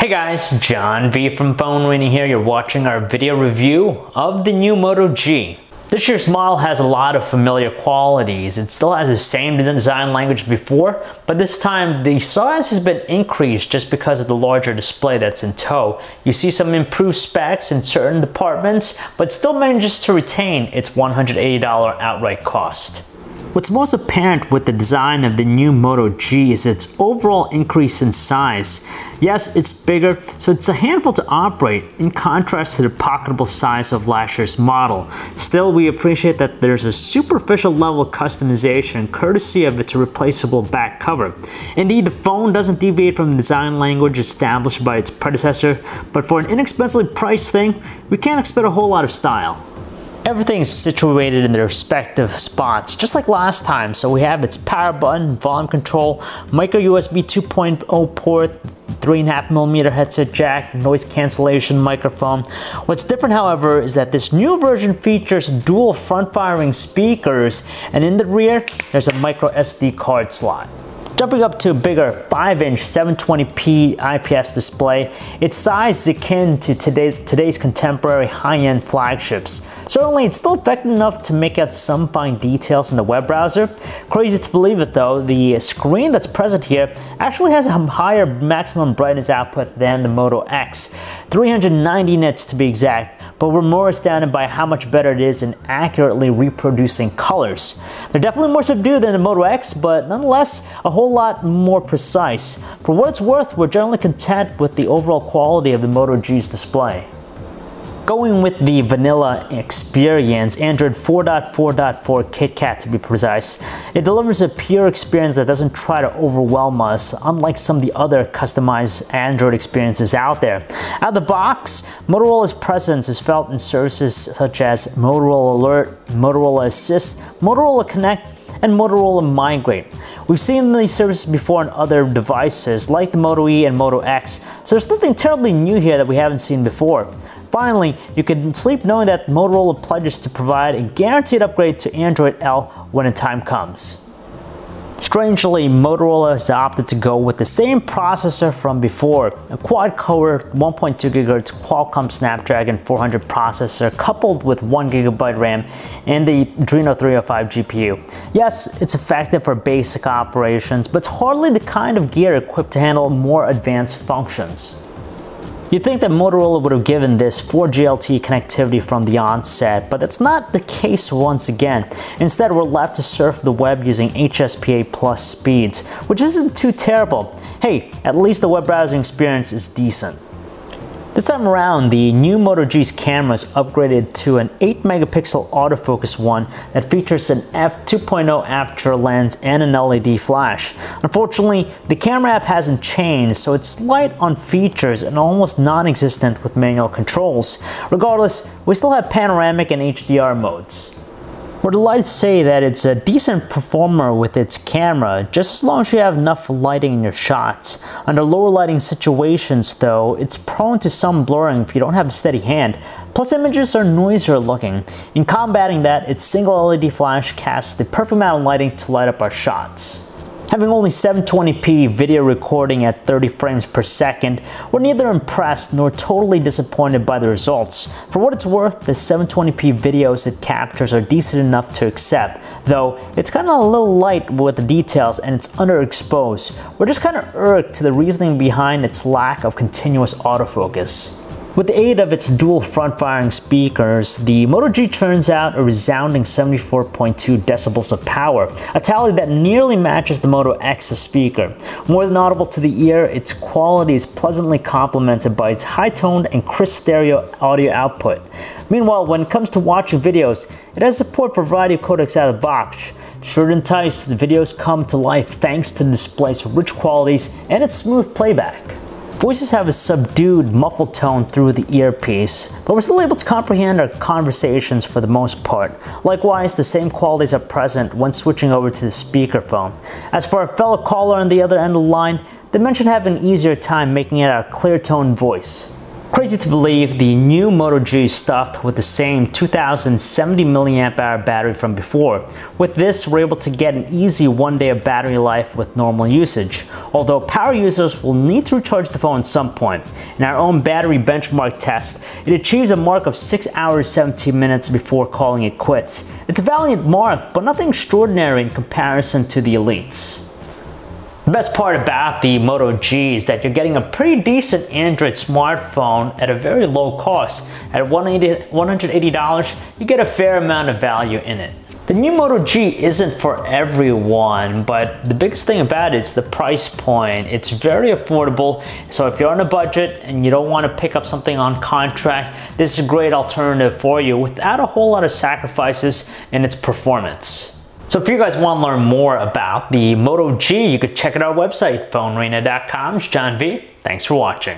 Hey guys, John V from PhoneArena here. You're watching our video review of the new Moto G. This year's model has a lot of familiar qualities. It still has the same design language before, but this time the size has been increased just because of the larger display that's in tow. You see some improved specs in certain departments, but still manages to retain its $180 outright cost. What's most apparent with the design of the new Moto G is its overall increase in size. Yes, it's bigger, so it's a handful to operate, in contrast to the pocketable size of last year's model. Still, we appreciate that there's a superficial level of customization courtesy of its replaceable back cover. Indeed, the phone doesn't deviate from the design language established by its predecessor, but for an inexpensively priced thing, we can't expect a whole lot of style. Everything is situated in their respective spots, just like last time. So we have its power button, volume control, micro USB 2.0 port, 3.5mm headset jack, noise cancellation microphone. What's different, however, is that this new version features dual front-firing speakers, and in the rear, there's a micro SD card slot. Jumping up to a bigger 5-inch 720p IPS display, its size is akin to today's contemporary high-end flagships. Certainly, it's still effective enough to make out some fine details in the web browser. Crazy to believe it though, the screen that's present here actually has a higher maximum brightness output than the Moto X, 390 nits to be exact. But we're more astounded by how much better it is in accurately reproducing colors. They're definitely more subdued than the Moto X, but nonetheless, a whole lot more precise. For what it's worth, we're generally content with the overall quality of the Moto G's display. Going with the vanilla experience, Android 4.4.4 KitKat to be precise, it delivers a pure experience that doesn't try to overwhelm us, unlike some of the other customized Android experiences out there. Out of the box, Motorola's presence is felt in services such as Motorola Alert, Motorola Assist, Motorola Connect, and Motorola Migrate. We've seen these services before on other devices like the Moto E and Moto X, so there's nothing terribly new here that we haven't seen before. Finally, you can sleep knowing that Motorola pledges to provide a guaranteed upgrade to Android L when the time comes. Strangely, Motorola has opted to go with the same processor from before, a quad-core 1.2 GHz Qualcomm Snapdragon 400 processor coupled with 1 GB RAM and the Adreno 305 GPU. Yes, it's effective for basic operations, but it's hardly the kind of gear equipped to handle more advanced functions. You'd think that Motorola would have given this 4G LTE connectivity from the onset, but that's not the case once again. Instead, we're left to surf the web using HSPA plus speeds, which isn't too terrible. Hey, at least the web browsing experience is decent. This time around, the new Moto G's camera is upgraded to an 8-megapixel autofocus one that features an f2.0 aperture lens and an LED flash. Unfortunately, the camera app hasn't changed, so it's light on features and almost non-existent with manual controls. Regardless, we still have panoramic and HDR modes. We're delighted to say that it's a decent performer with its camera, just as long as you have enough lighting in your shots. Under lower lighting situations though, it's prone to some blurring if you don't have a steady hand, plus images are noisier looking. In combating that, its single LED flash casts the perfect amount of lighting to light up our shots. Having only 720p video recording at 30 frames per second, we're neither impressed nor totally disappointed by the results. For what it's worth, the 720p videos it captures are decent enough to accept, though it's kind of a little light with the details and it's underexposed. We're just kind of irked to the reasoning behind its lack of continuous autofocus. With the aid of its dual front-firing speakers, the Moto G turns out a resounding 74.2 decibels of power, a tally that nearly matches the Moto X's speaker. More than audible to the ear, its quality is pleasantly complemented by its high-toned and crisp stereo audio output. Meanwhile, when it comes to watching videos, it has support for a variety of codecs out of the box. Sure to entice, the videos come to life thanks to the display's rich qualities and its smooth playback. Voices have a subdued, muffled tone through the earpiece, but we're still able to comprehend our conversations for the most part. Likewise, the same qualities are present when switching over to the speakerphone. As for our fellow caller on the other end of the line, they mentioned having an easier time making it a clear-toned voice. Crazy to believe the new Moto G is stuffed with the same 2070 milliamp hour battery from before. With this, we're able to get an easy 1 day of battery life with normal usage. Although power users will need to recharge the phone at some point. In our own battery benchmark test, it achieves a mark of 6 hours 17 minutes before calling it quits. It's a valiant mark, but nothing extraordinary in comparison to the elites. The best part about the Moto G is that you're getting a pretty decent Android smartphone at a very low cost. At $180, you get a fair amount of value in it. The new Moto G isn't for everyone, but the biggest thing about it is the price point. It's very affordable, so if you're on a budget and you don't want to pick up something on contract, this is a great alternative for you without a whole lot of sacrifices in its performance. So if you guys want to learn more about the Moto G, you could check out our website, PhoneArena.com. It's John V. Thanks for watching.